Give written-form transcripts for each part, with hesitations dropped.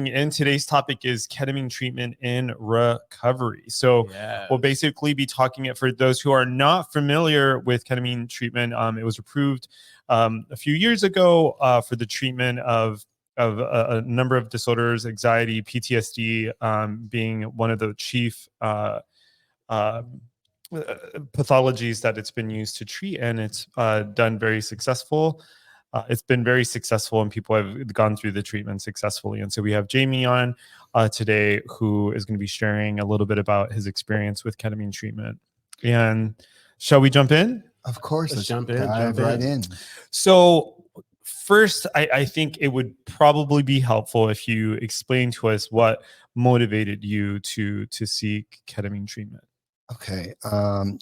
And today's topic is ketamine treatment in recovery. So we'll basically be talking it for those who are not familiar with ketamine treatment. It was approved a few years ago for the treatment of a number of disorders, anxiety, PTSD being one of the chief pathologies that it's been used to treat, and it's done very successful. It's been very successful, and people have gone through the treatment successfully. And so we have Jaimie on today, who is going to be sharing a little bit about his experience with ketamine treatment. And shall we jump in? Of course, let's jump in. Dive right in. So first, I think it would probably be helpful if you explain to us what motivated you to seek ketamine treatment. Okay.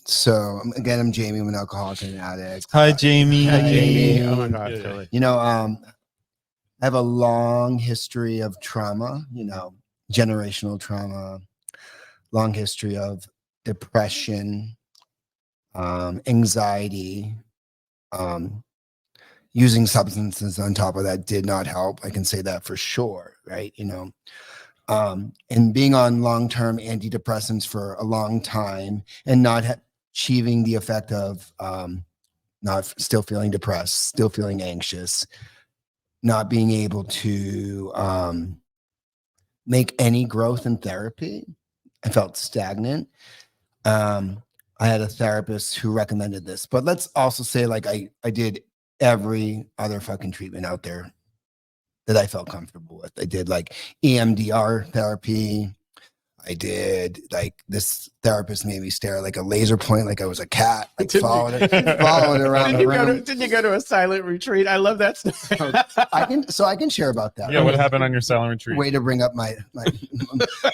So again, I'm Jaimie. I'm an alcoholic and an addict. Hi, Jaimie. Hi, Jaimie. Oh my God. Yeah. You know, I have a long history of trauma, generational trauma, long history of depression, anxiety, using substances on top of that did not help. I can say that for sure. Right. And being on long-term antidepressants for a long time and not achieving the effect of still feeling depressed, still feeling anxious, not being able to make any growth in therapy. I felt stagnant. I had a therapist who recommended this, but let's also say I did every other fucking treatment out there that I felt comfortable with. I did EMDR therapy. I did this therapist made me stare like a laser point, like I was a cat, followed it around the room. Didn't you go to a silent retreat? I love that story. I can share about that. Yeah, what happened on your silent retreat? Way to bring up my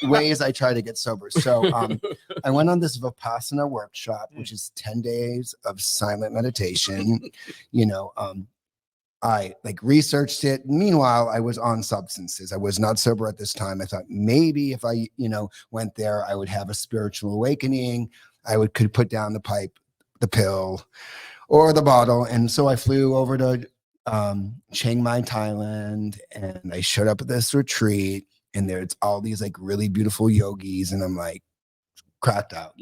ways I try to get sober. So I went on this Vipassana workshop, which is 10 days of silent meditation. I researched it. Meanwhile, I was on substances. I was not sober at this time. I thought maybe if I, went there, I would have a spiritual awakening. I could put down the pipe, the pill, or the bottle. And so I flew over to Chiang Mai, Thailand, and I showed up at this retreat. And there's all these really beautiful yogis, and I'm cracked out,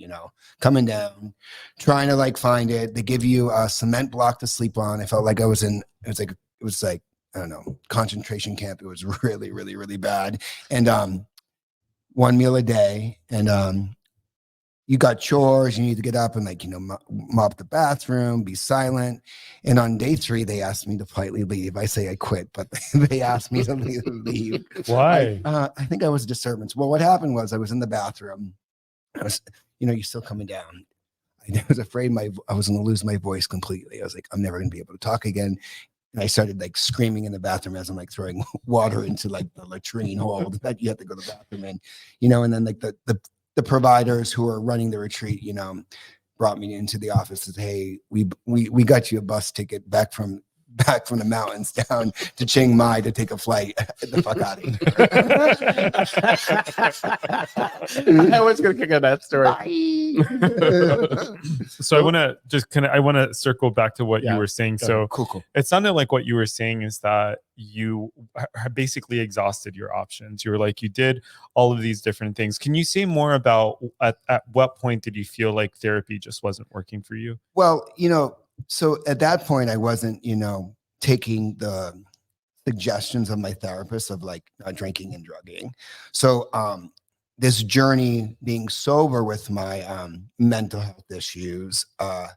coming down, trying to find it. They give you a cement block to sleep on. I felt like I was in, it was I don't know, concentration camp. It was really, really, really bad. And one meal a day. And you got chores, you need to get up and mop the bathroom, be silent. And on day 3, they asked me to politely leave. I say I quit, but they asked me to leave. Why? I think I was a disturbance. Well, what happened was I was in the bathroom. I was, you're still coming down. I was afraid I was going to lose my voice completely. I was like, I'm never going to be able to talk again. And I started screaming in the bathroom as I'm throwing water into the latrine hole that you have to go to the bathroom in, and then the providers who are running the retreat, brought me into the office and said, hey, we got you a bus ticket back from the mountains down to Chiang Mai to take a flight. Get the fuck out of here. I was going to kick on that story. So I want to circle back to what you were saying. So cool. It sounded like what you were saying is that you basically exhausted your options. You were you did all of these different things. Can you say more about at what point did you feel like therapy just wasn't working for you? Well, so at that point, I wasn't, taking the suggestions of my therapist of not drinking and drugging. So this journey being sober with my mental health issues, I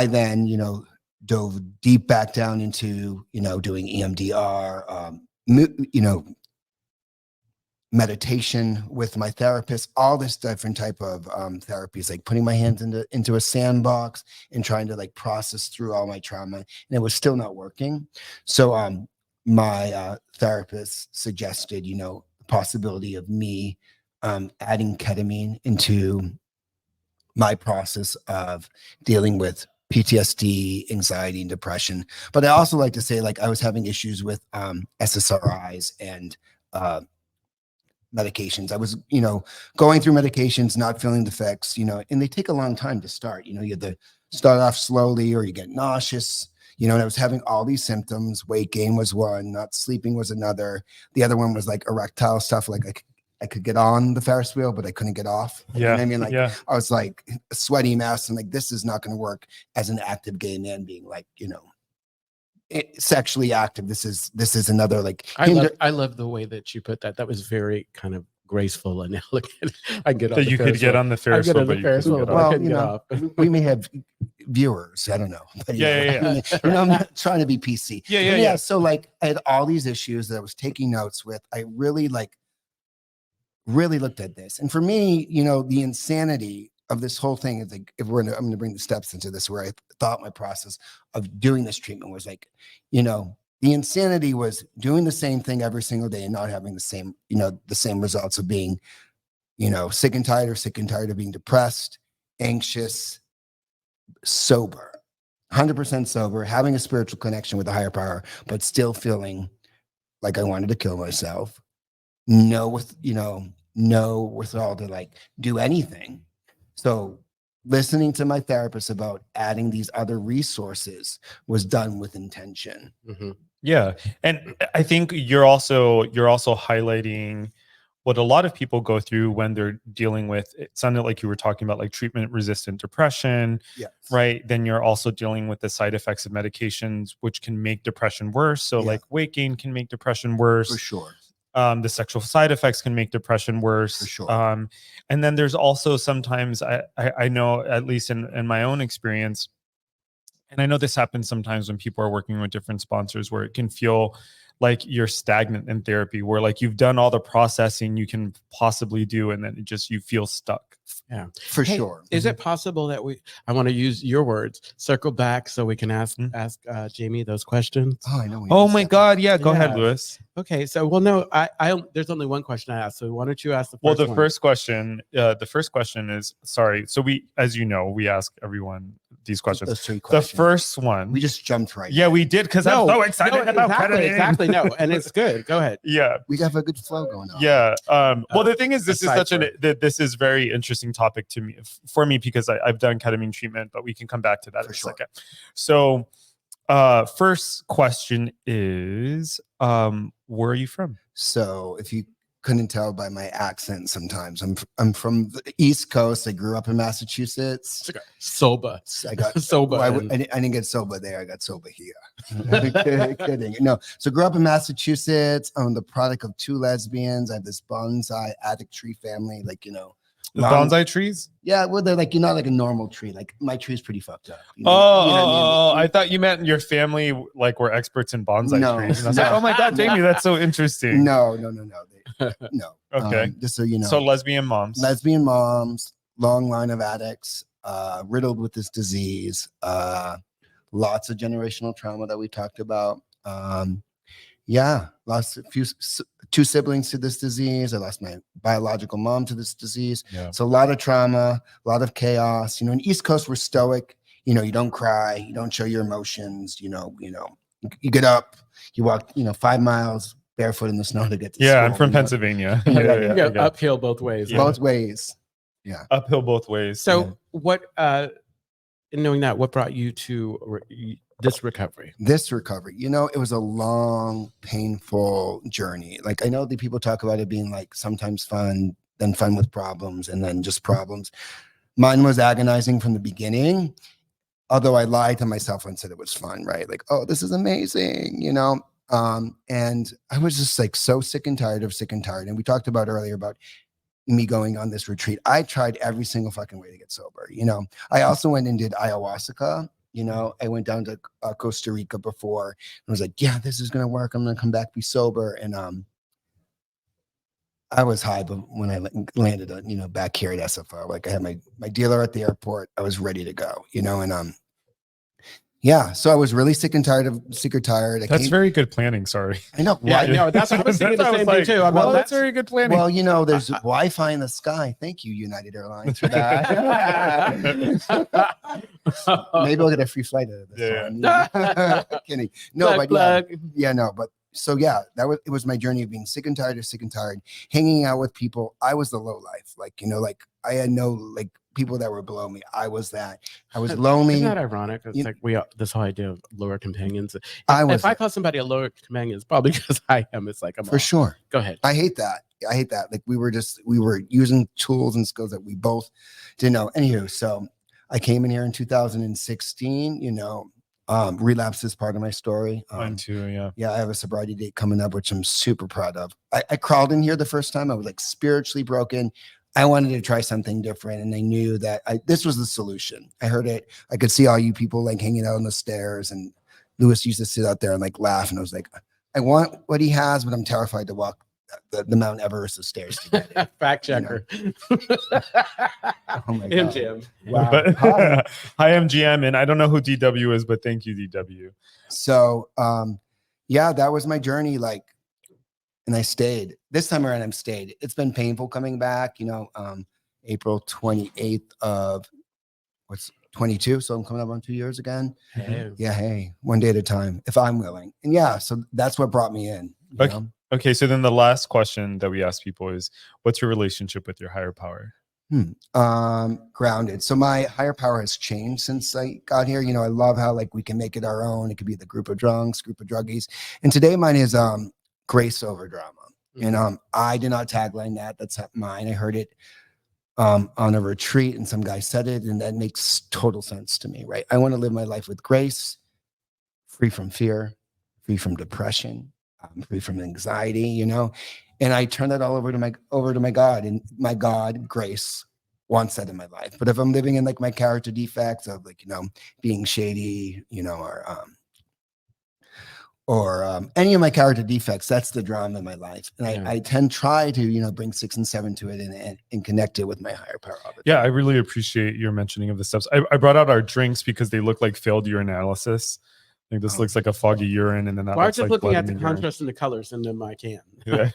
then, dove deep back down into, doing EMDR, meditation with my therapist, all this different type of therapies, putting my hands into a sandbox and trying to process through all my trauma, and it was still not working. So my therapist suggested, the possibility of me adding ketamine into my process of dealing with PTSD, anxiety, and depression. But I also like to say, I was having issues with SSRIs and medications. I was, going through medications, not feeling the effects, and they take a long time to start. You have to start off slowly, or you get nauseous, you know, and I was having all these symptoms. Weight gain was one, not sleeping was another. The other one was like erectile stuff. Like I could get on the Ferris wheel, but I couldn't get off. Yeah. You know what I mean? Like I was like a sweaty mess, and like, this is not going to work as an active gay man being like, you know, sexually active. This is another like. I love the way that you put that. That was very kind of graceful and elegant. I get on that you could get on the Ferris wheel, but you couldn't get well, off. you know, we may have viewers. I don't know. But, Yeah. You know, I'm not trying to be PC. Yeah. So like, I had all these issues that I was taking notes with. I really looked at this, and for me, you know, the insanity of this whole thing is like, I'm going to bring the steps into this, where I thought my process of doing this treatment was like, you know, the insanity was doing the same thing every single day and not having the same, you know, the same results of being, you know, sick and tired of being depressed, anxious, sober, 100% sober, having a spiritual connection with a higher power, but still feeling like I wanted to kill myself. No withdrawal to like do anything. So listening to my therapist about adding these other resources was done with intention. Mm-hmm. Yeah. And I think you're also highlighting what a lot of people go through when they're dealing with, it sounded like you were talking about like treatment resistant depression, yes. Right? Then you're also dealing with the side effects of medications, which can make depression worse. So like weight gain can make depression worse. For sure. The sexual side effects can make depression worse. For sure. And then there's also sometimes I know, at least in my own experience, and I know this happens sometimes when people are working with different sponsors, where it can feel like you're stagnant in therapy, where like you've done all the processing you can possibly do, and then you feel stuck. Yeah, for sure. Is it possible that I want to use your words, circle back so we can ask Jaimie those questions? Oh, I know. Oh my God. Yeah. Go ahead, Louis. Okay. So, well, no, I there's only one question I asked. So why don't you ask the first one? The first question is, sorry. So we, as you know, we ask everyone these questions. Those 3 questions. The first one. We just jumped right. Yeah, we did, because I'm so excited about ketamine. Exactly. No, and it's good. Go ahead. Yeah. We have a good flow going on. Yeah. Well, the thing is, this is very interesting topic to me, for me, because I've done ketamine treatment, but we can come back to that in a second. So, first question is, where are you from? So if you couldn't tell by my accent, sometimes I'm from the East Coast. I grew up in Massachusetts. Soba. I got soba. I didn't get soba there. I got soba here. Kidding. No. So grew up in Massachusetts. I'm the product of 2 lesbians. I have this bonsai addict tree family. Like, you know, the bonsai trees? Yeah, well, they're like, you're not like a normal tree. Like, my tree is pretty fucked up. You know, what I mean? I thought you meant your family like were experts in bonsai trees. And I was like, oh my God, Jaimie, that's so interesting. No. No. Okay. Just so you know. So lesbian moms, long line of addicts, riddled with this disease. Lots of generational trauma that we talked about. Lost 2 siblings to this disease. I lost my biological mom to this disease. Yeah. So a lot of trauma, a lot of chaos. You know, in East Coast, we're stoic. You know, you don't cry, you don't show your emotions. You get up, you walk, 5 miles barefoot in the snow to get to school. I'm from Pennsylvania. Yeah, uphill both ways. Yeah. Both ways. Yeah. Uphill both ways. So what, in knowing that, what brought you to this recovery? It was a long, painful journey. Like, I know that people talk about it being like sometimes fun, then fun with problems, and then just problems. Mine was agonizing from the beginning, although I lied to myself and said it was fun, right? Like, oh, this is amazing, and I was just like so sick and tired. And we talked about earlier about me going on this retreat. I tried every single fucking way to get sober. I also went and did ayahuasca. I went down to Costa Rica before and was like, yeah, this is going to work. I'm going to come back, be sober. And I was high, but when I landed, back here at SFO, like I had my dealer at the airport. I was ready to go, so I was really sick and tired. That's very good planning. Sorry. I know. Yeah, no, that's what I was thinking. The same thing too. Well, that's very good planning. Well, there's Wi-Fi in the sky. Thank you, United Airlines, for that. Maybe I'll get a free flight out of this one. Kidding. No, but it was my journey of being sick and tired, hanging out with people. I was the low life. Like I had no people that were below me. I was that. I was lonely. Isn't that ironic? It's like this whole idea of lower companions. If I call somebody a lower companion, it's probably because I am. It's like I'm for sure. Go ahead. I hate that. Like we were using tools and skills that we both didn't know. Anywho, so I came in here in 2016. Relapse is part of my story. Mine too, yeah. Yeah, I have a sobriety date coming up, which I'm super proud of. I crawled in here the first time. I was like spiritually broken. I wanted to try something different, and I knew that this was the solution. I heard it. I could see all you people like hanging out on the stairs, and Louis used to sit out there and like laugh, and I was like, I want what he has, but I'm terrified to walk the Mount Everest of stairs to get it. Fact checker. Oh my God. MGM. Wow. Hi, MGM, and I don't know who DW is, but thank you, DW. So, yeah, that was my journey. Like, and I stayed. This time around, I'm stayed. It's been painful coming back. April 28th of 22. So I'm coming up on 2 years again. Hey. Yeah, hey, one day at a time, if I'm willing. And yeah, so that's what brought me in. You know? Okay, so then the last question that we ask people is, what's your relationship with your higher power? Grounded. So my higher power has changed since I got here. I love how like we can make it our own. It could be the group of drunks, group of druggies. And today mine is grace over drama. And I did not tagline that. That's not mine. I heard it on a retreat and some guy said it, and that makes total sense to me, right? I want to live my life with grace, free from fear, free from depression, free from anxiety, and I turn that all over to my God, and my God, grace, wants that in my life. But if I'm living in like my character defects of like, being shady, or any of my character defects, that's the drama in my life. And I try to, bring 6 and 7 to it and connect it with my higher power. Yeah, I really appreciate your mentioning of the steps. I brought out our drinks because they look like failed urinalysis. Like this looks like a foggy urine, and then that. Why looks are you like looking at the contrast in the colors in my can? Yeah.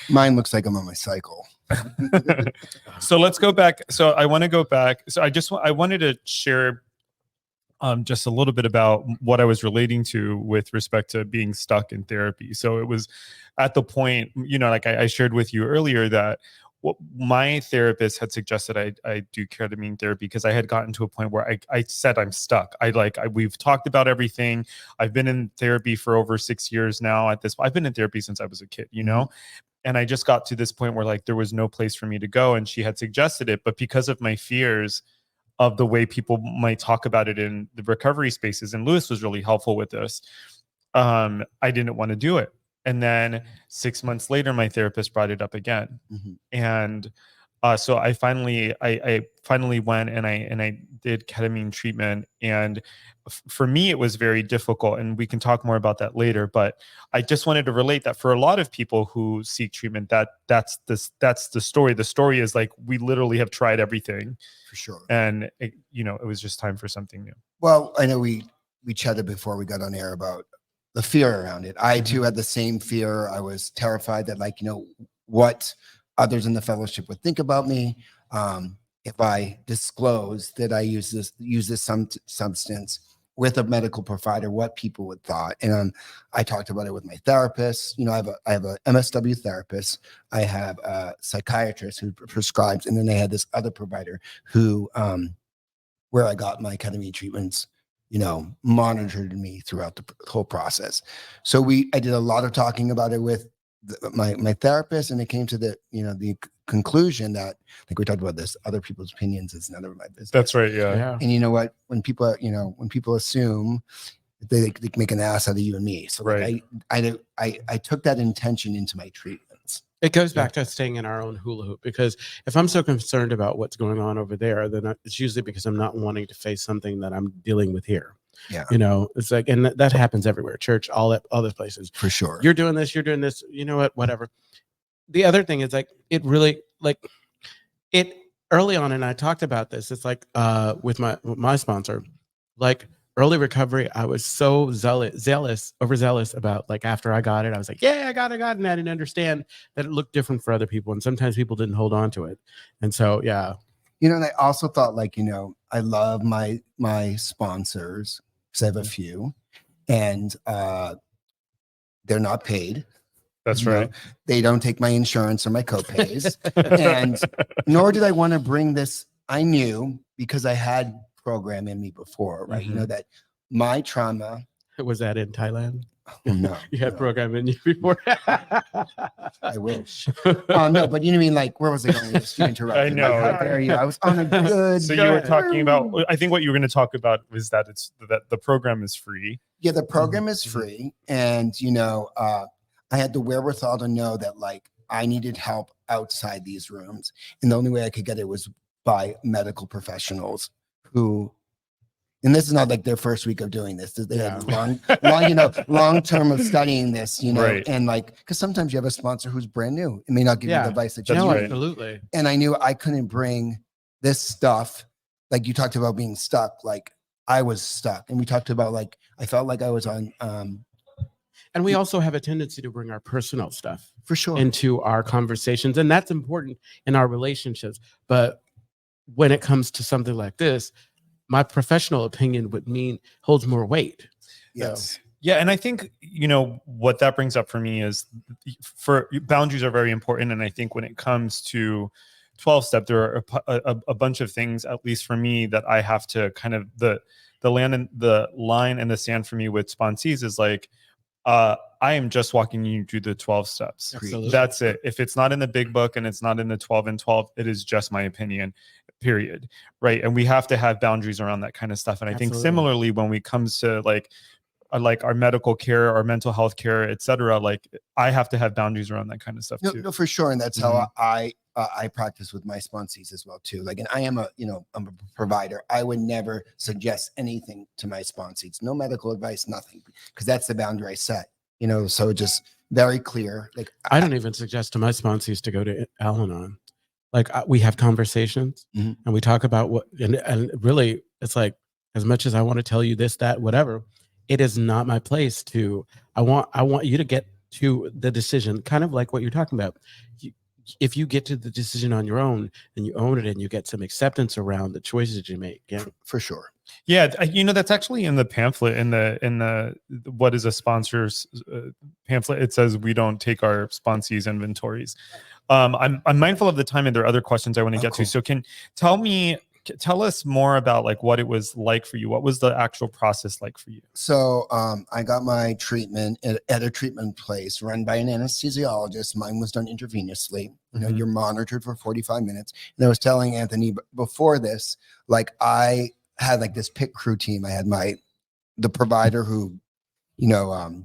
Mine looks like I'm on my cycle. So let's go back. So I want to go back. So I wanted to share just a little bit about what I was relating to with respect to being stuck in therapy. So it was at the point, like I shared with you earlier, that my therapist had suggested I do ketamine therapy because I had gotten to a point where I said I'm stuck. We've talked about everything. I've been in therapy for over 6 years now. I've been in therapy since I was a kid, and I just got to this point where like there was no place for me to go, and she had suggested it, but because of my fears of the way people might talk about it in the recovery spaces, and Louis was really helpful with this, I didn't want to do it. And then 6 months later, my therapist brought it up again. And so I finally went and I did ketamine treatment. And for me, it was very difficult. And we can talk more about that later. But I just wanted to relate that for a lot of people who seek treatment, that's the story. The story is like, we literally have tried everything. For sure. And it was just time for something new. Well, I know we chatted before we got on air about the fear around it. I too had the same fear. I was terrified that like, what others in the fellowship would think about me. If I disclosed that I use this substance with a medical provider, what people would thought. And I talked about it with my therapist. I have a MSW therapist. I have a psychiatrist who prescribes, and then I had this other provider who, where I got my ketamine treatments, monitored me throughout the whole process. So I did a lot of talking about it with my therapist, and it came to the conclusion that, like we talked about this, other people's opinions is none of my business. That's right. Yeah. And you know what? When people assume, they make an ass out of you and me. So right. Like I took that intention into my treatments. It goes back to staying in our own hula hoop, because if I'm so concerned about what's going on over there, then it's usually because I'm not wanting to face something that I'm dealing with here. Yeah. It's like, and that happens everywhere, church, all that other places. For sure. You're doing this, you know what, whatever. The other thing is like, it really, like it early on, and I talked about this, it's like with my sponsor, like early recovery, I was so overzealous about, like, after I got it, I was like, yeah, I got it. And I didn't understand that it looked different for other people. And sometimes people didn't hold on to it. And so, yeah. And I also thought, like, I love my sponsors, because I have a few, and they're not paid. That's right. They don't take my insurance or my copays. And nor did I want to bring this I knew because I had program in me before, right? Mm-hmm. You know, that my trauma. Was that in Thailand? Oh, no. You had no. program in you before. I wish. No, but you know what I mean? Like, where was I going with this? You interrupted. I know. How dare you? I was on a good. So you were talking about, I think what you were going to talk about was that that the program is free. Yeah, the program is free. And, you know, I had the wherewithal to know that like I needed help outside these rooms. And the only way I could get it was by medical professionals who, and this is not like their first week of doing this. They had long, you know, long term of studying this, you know, Right. and like, because sometimes you have a sponsor who's brand new. It may not give you the advice that you That's need. right. Absolutely. And I knew I couldn't bring this stuff. Like you talked about being stuck. Like I was stuck. And we talked about like, I felt like I was on. And we also have a tendency to bring our personal stuff For sure. into our conversations. And that's important in our relationships. But when it comes to something like this, my professional opinion holds more weight. Yes. So. Yeah. And I think, you know, what that brings up for me is boundaries are very important. And I think when it comes to 12-step, there are a bunch of things, at least for me, that I have to kind of the line and the sand for me with sponsees is like, I am just walking you through the 12 steps. Absolutely. That's it. If it's not in the big book and it's not in the 12 and 12, it is just my opinion, period. Right. And we have to have boundaries around that kind of stuff. And I think similarly, when we comes to like our medical care, our mental health care, et cetera, like I have to have boundaries around that kind of stuff too. No, for sure. And that's how I practice with my sponsees as well too. Like, and I'm a provider. I would never suggest anything to my sponsees, no medical advice, nothing, because that's the boundary I set, you know, so just very clear. Like I don't even suggest to my sponsees to go to Al-Anon. Like we have conversations and we talk about what, and really it's like, as much as I want to tell you this, that, whatever, it is not my place to, I want you to get to the decision, kind of like what you're talking about. If you get to the decision on your own and you own it and you get some acceptance around the choices that you make. Yeah, for sure. Yeah, you know, that's actually in the pamphlet, in the what is a sponsor's pamphlet. It says we don't take our sponsees inventories. I'm mindful of the time, and there are other questions I want to get to. So tell us more about like what it was like for you. What was the actual process like for you? So I got my treatment at a treatment place run by an anesthesiologist. Mine was done intravenously. You know, you're monitored for 45 minutes. And I was telling Anthony before this, like I had like this pit crew team. I had the provider who, you know,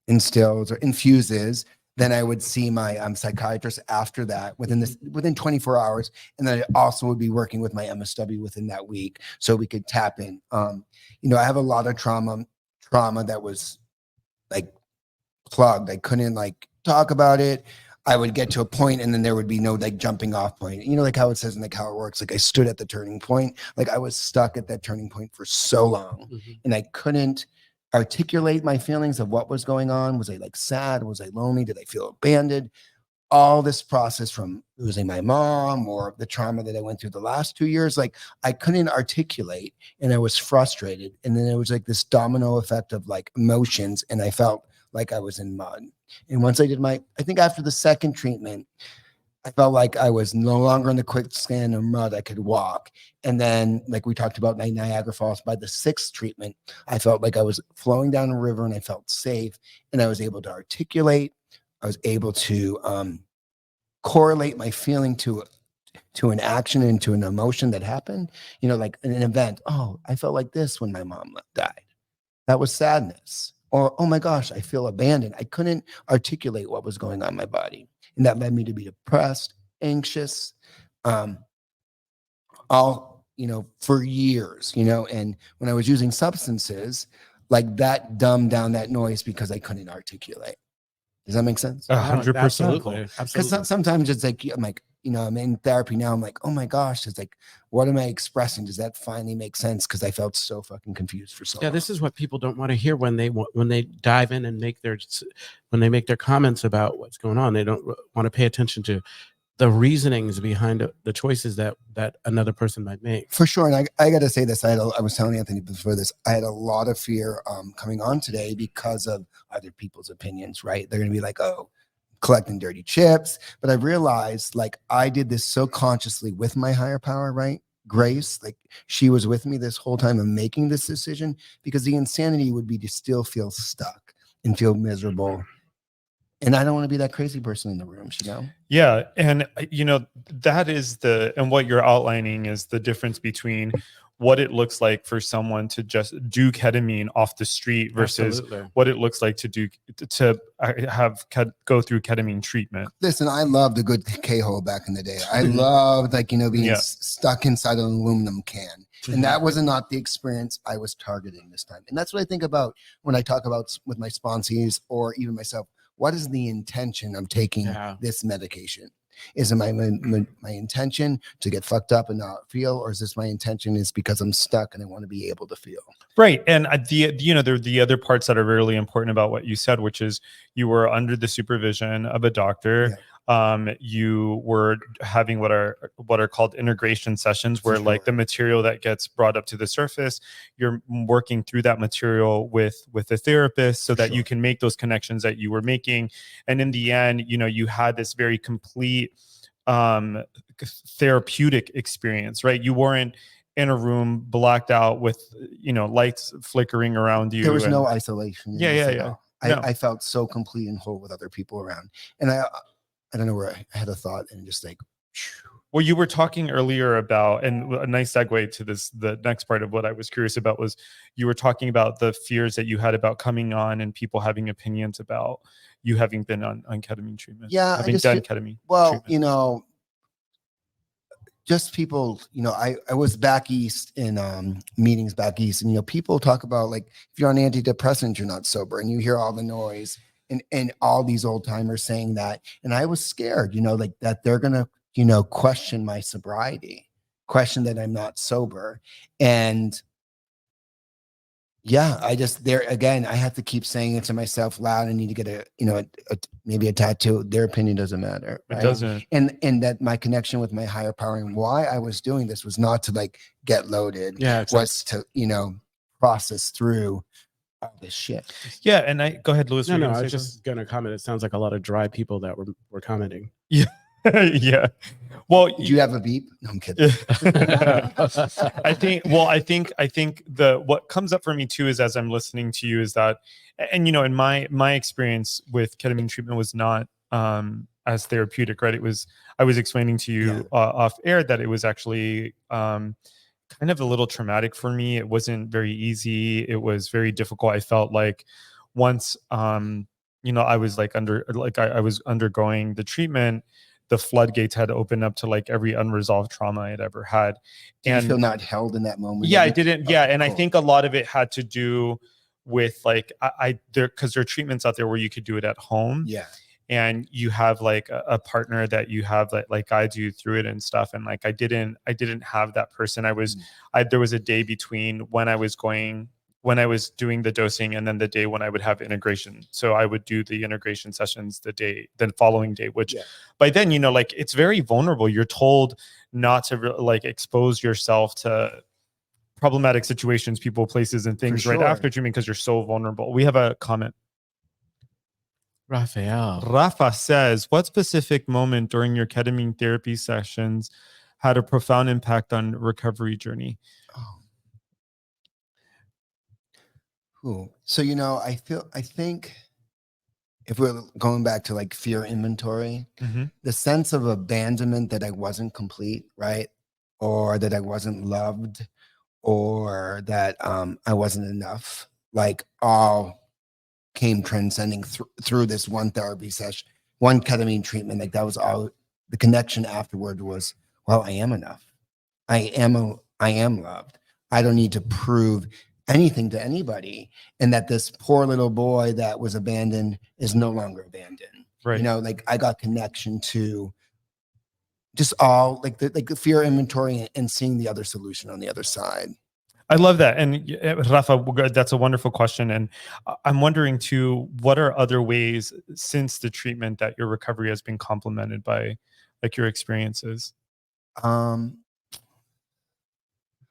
instills or infuses. Then I would see my psychiatrist after that within 24 hours. And then I also would be working with my MSW within that week so we could tap in. You know, I have a lot of trauma that was like plugged. I couldn't like talk about it. I would get to a point and then there would be no like jumping off point. You know, like how it says and like how it works. Like I stood at the turning point. Like I was stuck at that turning point for so long and I couldn't articulate my feelings of what was going on. Was I like sad? Was I lonely? Did I feel abandoned? All this process from losing my mom or the trauma that I went through the last 2 years, like I couldn't articulate and I was frustrated. And then it was like this domino effect of like emotions. And I felt like I was in mud. And once I did I think after the second treatment, I felt like I was no longer in the quicksand of mud. I could walk. And then, like we talked about Niagara Falls, by the 6th treatment, I felt like I was flowing down a river and I felt safe. And I was able to articulate. I was able to correlate my feeling to an action and to an emotion that happened. You know, like an event. Oh, I felt like this when my mom died. That was sadness. Or, oh my gosh, I feel abandoned. I couldn't articulate what was going on in my body. And that led me to be depressed, anxious, all, you know, for years, you know, and when I was using substances, like that dumbed down that noise because I couldn't articulate. Does that make sense? 100%. Absolutely. Because sometimes it's like, I'm like, you know, I'm in therapy now. I'm like, oh my gosh, it's like, what am I expressing? Does that finally make sense? Because I felt so fucking confused for so long. This is what people don't want to hear when they dive in and make their comments about what's going on. They don't want to pay attention to the reasonings behind the choices that another person might make. For sure. And I got to say this. I was telling Anthony before this, I had a lot of fear coming on today because of other people's opinions, right? They're going to be like, oh, collecting dirty chips. But I realized like I did this so consciously with my higher power, right? Grace, like she was with me this whole time of making this decision, because the insanity would be to still feel stuck and feel miserable. And I don't want to be that crazy person in the room, you know? Yeah. And, that is and what you're outlining is the difference between what it looks like for someone to just do ketamine off the street versus what it looks like to go through ketamine treatment. Listen, I loved a good K-hole back in the day. I loved being stuck inside an aluminum can. And that was not the experience I was targeting this time. And that's what I think about when I talk about with my sponsees or even myself. What is the intention of taking this medication? Is it my intention to get fucked up and not feel, or is this my intention is because I'm stuck and I want to be able to feel? Right. And there are the other parts that are really important about what you said, which is you were under the supervision of a doctor. You were having what are called integration sessions, where like the material that gets brought up to the surface, you're working through that material with a therapist so that you can make those connections that you were making. And in the end, you had this very complete therapeutic experience, right? You weren't in a room blacked out with lights flickering around you. There was no isolation. Yeah. I felt so complete and whole with other people around. And I don't know where I had a thought and just like, well, you were talking earlier about, and a nice segue to this, the next part of what I was curious about was you were talking about the fears that you had about coming on and people having opinions about you having been on ketamine treatment. Yeah. Having done ketamine. Well, treatment. Just people, I was back east in meetings back east, and people talk about like if you're on antidepressants, you're not sober, and you hear all the noise and all these old timers saying that, and I was scared, like that they're gonna question my sobriety, question that I'm not sober, and yeah, I just there again, I have to keep saying it to myself loud. I need to get maybe a tattoo. Their opinion doesn't matter. Right? It doesn't. And that my connection with my higher power and why I was doing this was not to like get loaded. Yeah, was to process through all this shit. Yeah, and go ahead, Louis. No, I was just gonna comment. It sounds like a lot of dry people that were commenting. Yeah. Yeah. Well, do you have a beep? No, I'm kidding. I think what comes up for me too is as I'm listening to you is that, and in my experience with ketamine treatment was not as therapeutic, right? I was explaining to you off air that it was actually kind of a little traumatic for me. It wasn't very easy. It was very difficult. I felt like once I was I was undergoing the treatment, the floodgates had opened up to like every unresolved trauma I had ever had. And you feel not held in that moment? Yeah, I didn't. Yeah. And cool. I think a lot of it had to do with like, because there are treatments out there where you could do it at home. Yeah. And you have like a partner that you have that like guides you through it and stuff. And like, I didn't have that person. There was a day between when I was doing the dosing and then the day when I would have integration. So I would do the integration sessions the following day, which by then, like it's very vulnerable. You're told not to like expose yourself to problematic situations, people, places, and things right after treatment because you're so vulnerable. We have a comment. Rafa says, what specific moment during your ketamine therapy sessions had a profound impact on recovery journey? Cool. So, I think if we're going back to like fear inventory, the sense of abandonment that I wasn't complete, right? Or that I wasn't loved, or that I wasn't enough, like all came transcending through this one therapy session, one ketamine treatment. Like that was all. The connection afterward was, well, I am enough. I am loved. I don't need to prove anything to anybody, and that this poor little boy that was abandoned is no longer abandoned. Right. Like I got connection to just all like the fear inventory and seeing the other solution on the other side. I love that. And Rafa, that's a wonderful question. And I'm wondering too, what are other ways since the treatment that your recovery has been complemented by like your experiences?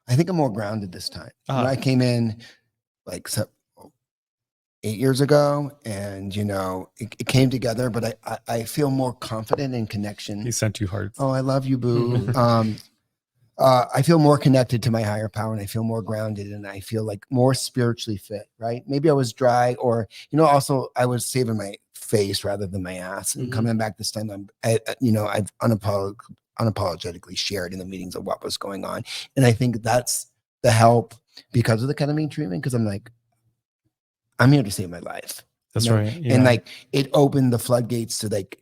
I think I'm more grounded this time. I came in like 8 years ago, and it came together. But I feel more confident in connection. He sent you hearts. Oh, I love you, boo. I feel more connected to my higher power, and I feel more grounded, and I feel like more spiritually fit. Right? Maybe I was dry, or also I was saving my face rather than my ass. And coming back this time, I've unapologetically shared in the meetings of what was going on, and I think that's the help because of the ketamine treatment. Because I'm here to save my life. That's right. Yeah. And like it opened the floodgates to like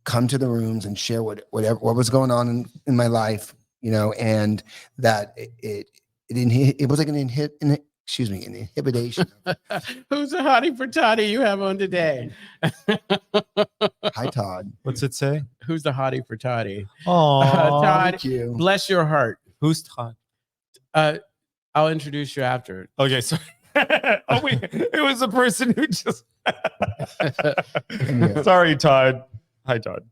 come to the rooms and share what was going on in my life, and that it was like an inhibition. Who's the hottie for toddy you have on today? Hi, Todd. What's it say? Who's the hottie for toddy? Oh, Todd, thank you. Bless your heart. Who's Todd? I'll introduce you after. Okay, sorry. Oh wait, it was the person who just. Sorry, Todd. Hi, Todd.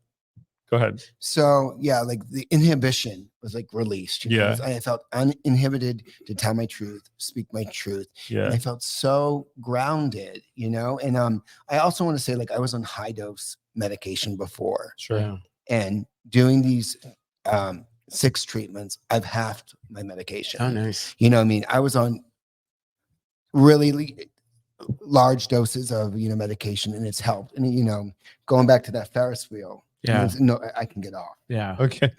Go ahead. So yeah, like the inhibition was like released. I felt uninhibited to tell my truth, speak my truth. Yeah. And I felt so grounded, And I also want to say, like, I was on high dose medication before. Sure. Yeah. And doing these 6 treatments, I've halved my medication. Oh, nice. I was on really large doses of medication, and it's helped. And going back to that Ferris wheel, no, I can get off. Yeah. Okay,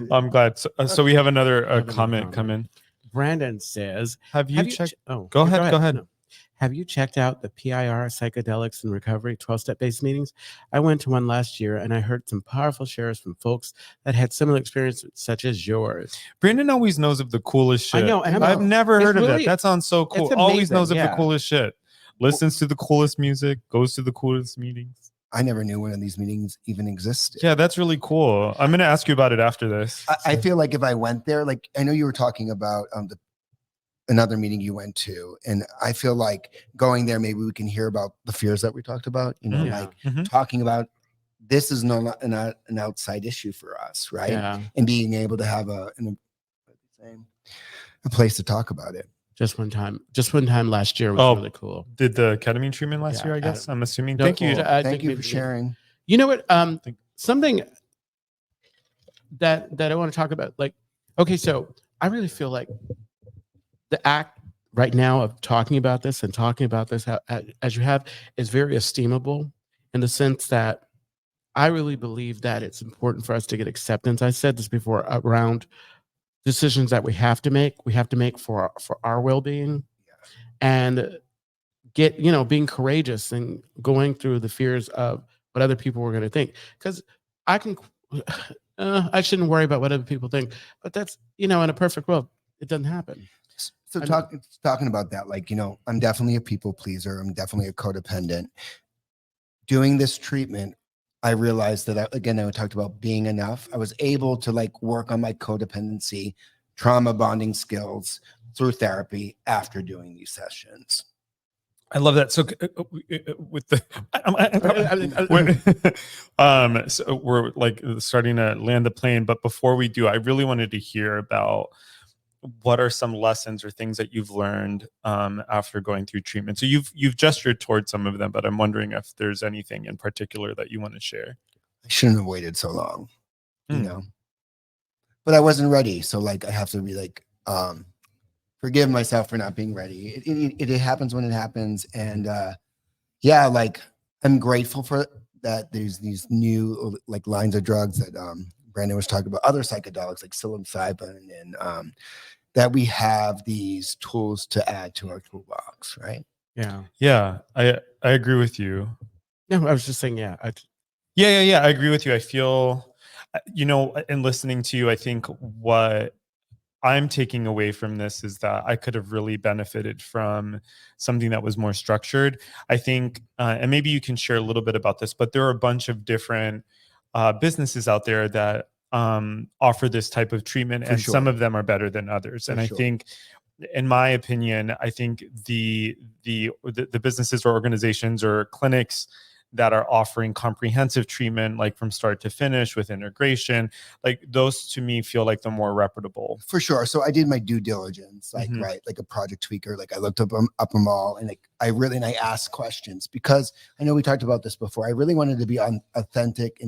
I'm glad. So we have another comment come in. Brandon says, "Have you checked? Go ahead. No. Have you checked out the PIR psychedelics and recovery 12-step based meetings? I went to one last year, and I heard some powerful shares from folks that had similar experiences, such as yours." Brandon always knows of the coolest shit. I know, and I've never heard of really, that. That sounds so cool. Always knows of the coolest shit. Listens to the coolest music. Goes to the coolest meetings. I never knew one of these meetings even existed. Yeah, that's really cool. I'm going to ask you about it after this. I feel like if I went there, like I know you were talking about another meeting you went to, and I feel like going there, maybe we can hear about the fears that we talked about. Talking about this is not an outside issue for us, right? Yeah. And being able to have a place to talk about it. Just one time last year was really cool. Did the ketamine treatment last year, I guess? I'm assuming. No, thank you. Thank you for sharing. You know what? Something that I want to talk about, like, okay, so I really feel like the act right now of talking about this as you have is very esteemable, in the sense that I really believe that it's important for us to get acceptance. I said this before, around decisions that we have to make for our well-being, and get, being courageous and going through the fears of what other people were going to think. Because I shouldn't worry about what other people think, but that's, in a perfect world, it doesn't happen. So talking about that, like, I'm definitely a people pleaser. I'm definitely a codependent. Doing this treatment, I realized that, I talked about being enough. I was able to like work on my codependency, trauma bonding skills through therapy after doing these sessions. I love that. So with the, so we're like starting to land the plane, but before we do, I really wanted to hear about what are some lessons or things that you've learned after going through treatment. So you've gestured towards some of them, but I'm wondering if there's anything in particular that you want to share. I shouldn't have waited so long, but I wasn't ready. So like, I have to be like, forgive myself for not being ready. It happens when it happens. And like, I'm grateful for that. There's these new like lines of drugs that Brandon was talking about, other psychedelics like psilocybin, and that we have these tools to add to our toolbox, right? Yeah, I agree with you. No, I was just saying, yeah, I agree with you. I feel, in listening to you, I think what I'm taking away from this is that I could have really benefited from something that was more structured. I think, and maybe you can share a little bit about this, but there are a bunch of different businesses out there that offer this type of treatment, and some of them are better than others. And I think, in my opinion, I think the businesses or organizations or clinics that are offering comprehensive treatment, like from start to finish with integration, like those to me feel like the more reputable. For sure. So I did my due diligence, like, right, like a project tweaker. Like I looked up them all, and like I asked questions, because I know we talked about this before. I really wanted to be authentic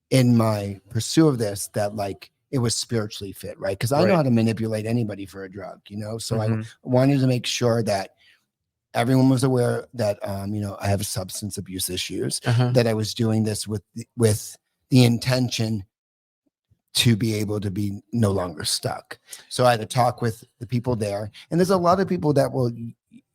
in my pursuit of this, that like it was spiritually fit, right? Because I know how to manipulate anybody for a drug, you know. So I wanted to make sure that everyone was aware that you know, I have substance abuse issues, that I was doing this with the intention to be able to be no longer stuck. So I had to talk with the people there, and there's a lot of people that will,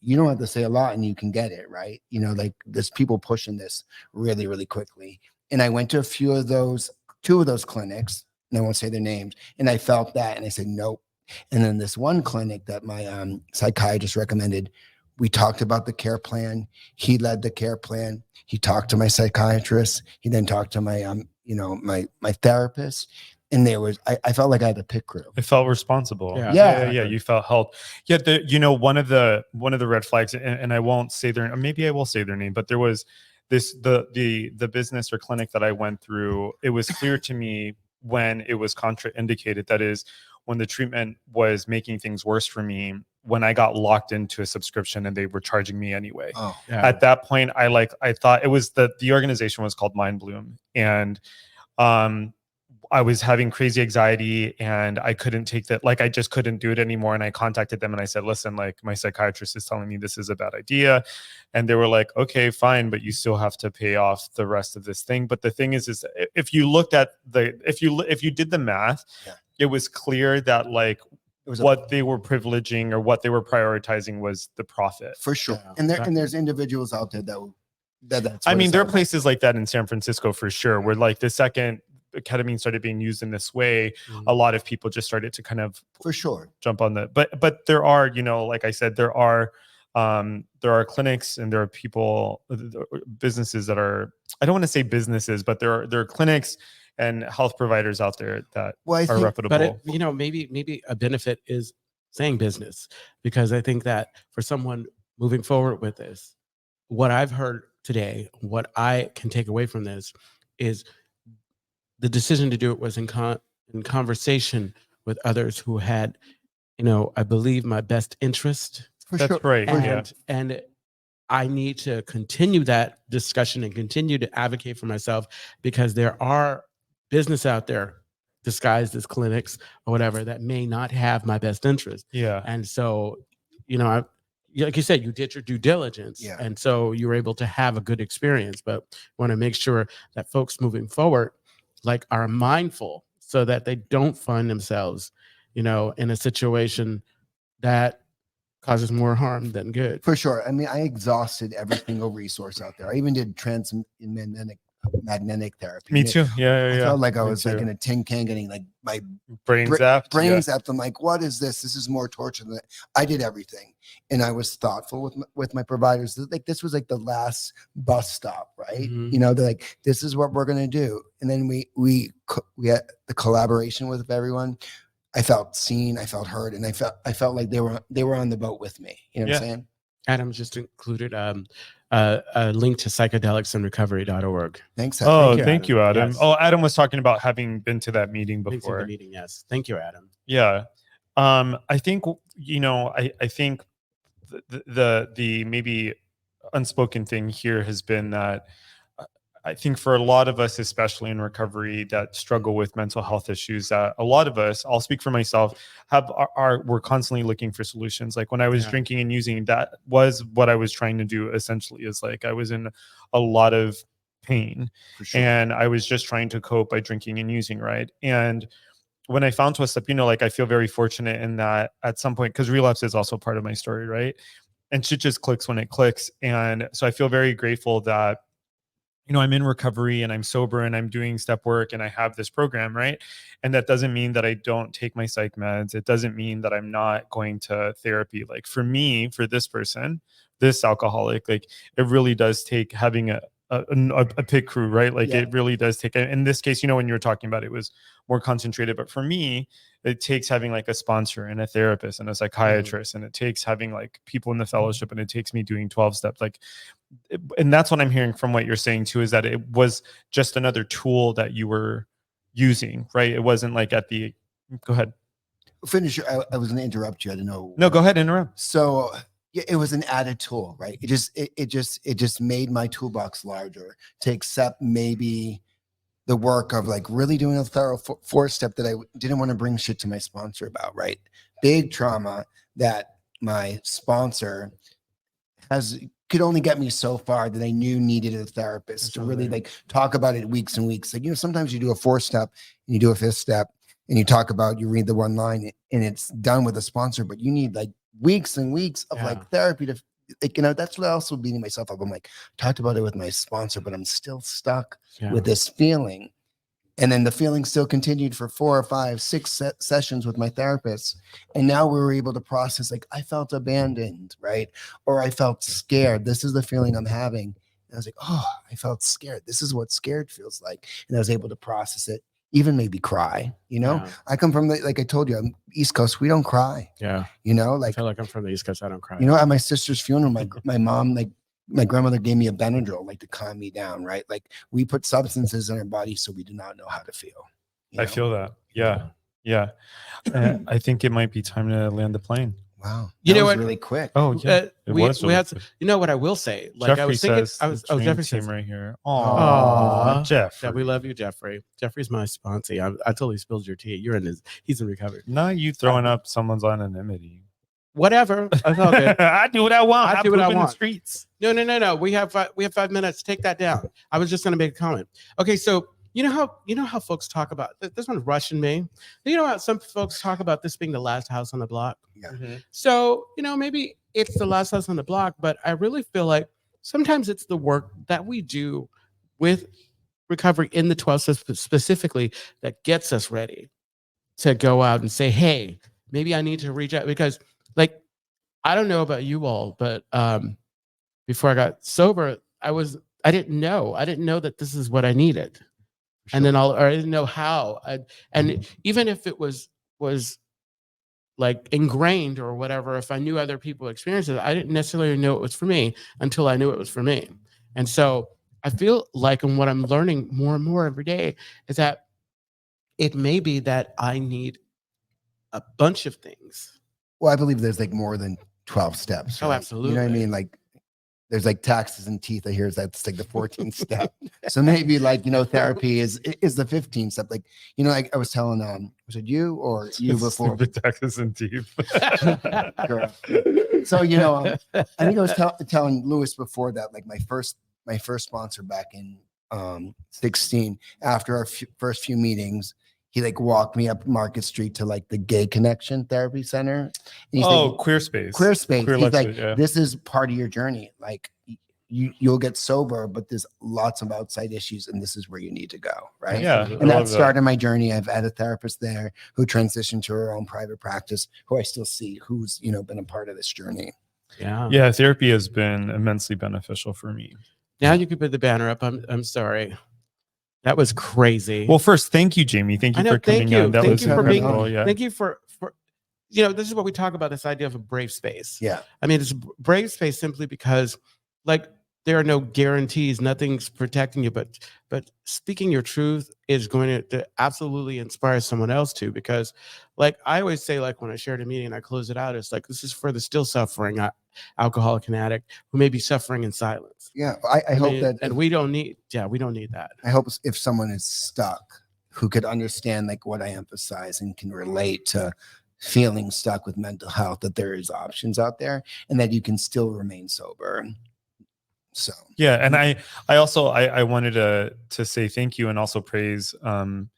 you don't have to say a lot and you can get it, right? You know, like there's people pushing this really, really quickly. And I went to two of those clinics, and I won't say their names, and I felt that, and I said nope. And then this one clinic that my psychiatrist recommended, we talked about the care plan. He led the care plan. He talked to my psychiatrist. He then talked to my you know, my therapist. And there was, I felt like I had a pit crew. It felt responsible. Yeah. You felt helped. Yeah. You know, one of the red flags, and I won't say their, or maybe I will say their name, but there was this, the business or clinic that I went through. It was clear to me when it was contraindicated, that is, when the treatment was making things worse for me, when I got locked into a subscription and they were charging me anyway. At that point, I thought it was the organization was called Mind Bloom, and I was having crazy anxiety and I couldn't take that. Like, I just couldn't do it anymore. And I contacted them and I said, listen, like my psychiatrist is telling me this is a bad idea. And they were like, okay, fine, but you still have to pay off the rest of this thing. But the thing is if you looked at if you did the math, it was clear that like what they were privileging or what they were prioritizing was the profit. For sure. And there's individuals out there that's I mean, there are places like that in San Francisco for sure, where like the second ketamine started being used in this way, a lot of people just started to kind of for sure jump on that. But there are, you know, like I said, there are clinics and there are people, businesses that are, I don't want to say businesses, but there are clinics and health providers out there that are reputable. But you know, maybe a benefit is saying business, because I think that for someone moving forward with this, what I've heard today, what I can take away from this is the decision to do it was in conversation with others who had, you know, I believe my best interest. That's right. And I need to continue that discussion and continue to advocate for myself, because there are business out there disguised as clinics or whatever that may not have my best interest. Yeah. And so, you know, like you said, you did your due diligence. Yeah. And so you were able to have a good experience, but want to make sure that folks moving forward like are mindful so that they don't find themselves, you know, in a situation that causes more harm than good. For sure. I mean, I exhausted every single resource out there. I even did magnetic therapy. Me too. I felt like I was like in a tin can getting like my brain zapped. Zapped. I'm like, what is this? This is more torture than that. I did everything. And I was thoughtful with my providers. Like, this was like the last bus stop, right? You know, they're like, this is what we're going to do. And then we had the collaboration with everyone. I felt seen, I felt heard, and I felt like they were on the boat with me. You know what I'm saying? Adam just included a link to psychedelicsandrecovery.org. Thanks. Thank you, Adam. Yes. Oh, Adam was talking about having been to that meeting before. Yes. Thank you, Adam. Yeah. I think, you know, I think the maybe unspoken thing here has been that I think for a lot of us, especially in recovery, that struggle with mental health issues, a lot of us, I'll speak for myself, we're constantly looking for solutions. Like when I was drinking and using, that was what I was trying to do essentially, is like I was in a lot of pain and I was just trying to cope by drinking and using, right? And when I found Twist Up, you know, like I feel very fortunate in that at some point, because relapse is also part of my story, right? And shit just clicks when it clicks. And so I feel very grateful that, you know, I'm in recovery and I'm sober and I'm doing step work and I have this program, right? And that doesn't mean that I don't take my psych meds. It doesn't mean that I'm not going to therapy. Like for me, for this person, this alcoholic, like it really does take having a pit crew, right? Like Yeah. it really does take, in this case, when you were talking about it was more concentrated, but for me, it takes having like a sponsor and a therapist and a psychiatrist, and it takes having like people in the fellowship, and it takes me doing 12 steps. Like, and that's what I'm hearing from what you're saying too, is that it was just another tool that you were using, right? It wasn't like go ahead. Finish. I was going to interrupt you. I don't know. No, go ahead, interrupt. So yeah, it was an added tool, right? It just made my toolbox larger to accept maybe the work of like really doing a thorough fourth step that I didn't want to bring shit to my sponsor about, right? Big trauma that my sponsor could only get me so far, that I knew needed a therapist to really like talk about it weeks and weeks. Like, sometimes you do a 4th step and you do a 5th step and you talk about, you read the one line and it's done with a sponsor, but you need like weeks and weeks of like therapy to like, that's what I also beating myself up. I'm like, talked about it with my sponsor, but I'm still stuck with this feeling. And then the feeling still continued for 4 or 5, 6 sessions with my therapist. And now we were able to process, like, I felt abandoned, right? Or I felt scared. This is the feeling I'm having. And I was like, oh, I felt scared. This is what scared feels like. And I was able to process it, even maybe cry, I come from like I told you, I'm East Coast. We don't cry. Yeah. Like, I feel like I'm from the East Coast. I don't cry. At my sister's funeral, my mom, like, my grandmother gave me a Benadryl, like, to calm me down, right? Like, we put substances in our body so we do not know how to feel. I feel that. Yeah. Yeah. I think it might be time to land the plane. Wow. You know was what? really quick. Oh, yeah. We had some, what I will say, like Jeffrey I was thinking, says, Jeffrey team says right here. Aw, Jeffrey. Yeah, we love you, Jeffrey. Jeffrey's my sponsee. I totally spilled your tea. He's in recovery. Not you throwing up someone's anonymity. Whatever. That's all good. I do what I want. I do what I want. In the streets. No. We have 5 minutes. Take that down. I was just going to make a comment. Okay, so you know how folks talk about this one's rushing me. You know how some folks talk about this being the last house on the block. Yeah. Mm-hmm. So maybe it's the last house on the block, but I really feel like sometimes it's the work that we do with recovery in the 12 steps specifically that gets us ready to go out and say, hey, maybe I need to reach out, because like, I don't know about you all, but before I got sober, I didn't know that this is what I needed. Sure. And then I didn't know how. And even if it was like ingrained or whatever, if I knew other people experienced it, I didn't necessarily know it was for me until I knew it was for me. And so I feel like, and what I'm learning more and more every day is that it may be that I need a bunch of things. Well, I believe there's like more than 12 steps. Right? Oh, absolutely. You know what I mean? Like, there's like taxes and teeth. I hear that's like the 14th step. So maybe like, therapy is the 15th step. Like, like I was telling, was it you or you before? Taxes and teeth. So, I think I was telling Louis before that, like my first sponsor back in 16, after our first few meetings, he like walked me up Market Street to like the Gay Connection Therapy Center. And he's like, Queer space. He's like, this is part of your journey. Like you'll get sober, but there's lots of outside issues, and this is where you need to go. Right. Yeah. And that started my journey. I've had a therapist there who transitioned to her own private practice, who I still see, who's, been a part of this journey. Yeah. Yeah. Therapy has been immensely beneficial for me. Now you can put the banner up. I'm sorry. That was crazy. Well, first, thank you, Jaimie. Thank you for coming on. That was incredible. Yeah. Thank you for this is what we talk about, this idea of a brave space. Yeah. I mean, it's a brave space simply because like there are no guarantees, nothing's protecting you, but speaking your truth is going to absolutely inspire someone else too, because like I always say, like when I share at a meeting and I close it out, it's like, this is for the still suffering alcoholic and addict who may be suffering in silence. Yeah. I hope that, and we don't need that. I hope if someone is stuck who could understand like what I emphasize and can relate to feeling stuck with mental health, that there is options out there and that you can still remain sober. So yeah, and I also wanted to say thank you and also praise and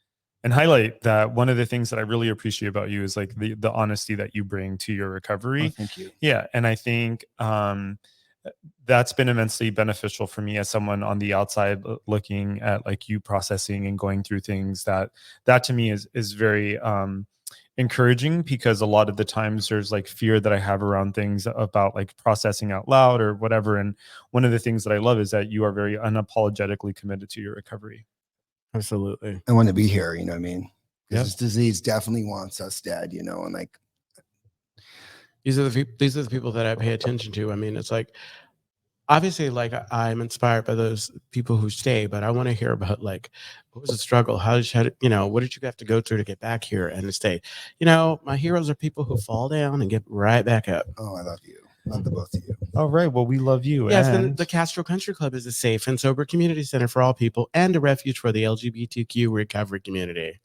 highlight that one of the things that I really appreciate about you is like the honesty that you bring to your recovery. Oh, thank you. Yeah, and I think that's been immensely beneficial for me as someone on the outside looking at like you processing and going through things. That to me is very encouraging, because a lot of the times there's like fear that I have around things about like processing out loud or whatever. And one of the things that I love is that you are very unapologetically committed to your recovery. Absolutely. I want to be here, you know what I mean? Because Yep. this disease definitely wants us dead, you know, and like These are the people that I pay attention to. I mean, it's like, obviously, like I'm inspired by those people who stay, but I want to hear about like, what was the struggle? How you know, what did you have to go through to get back here and to stay? You know, my heroes are people who fall down and get right back up. oh, I love you. Love the both of you. All right. Well, we love you. Yes, and and the Castro Country Club is a safe and sober community center for all people and a refuge for the LGBTQ recovery community.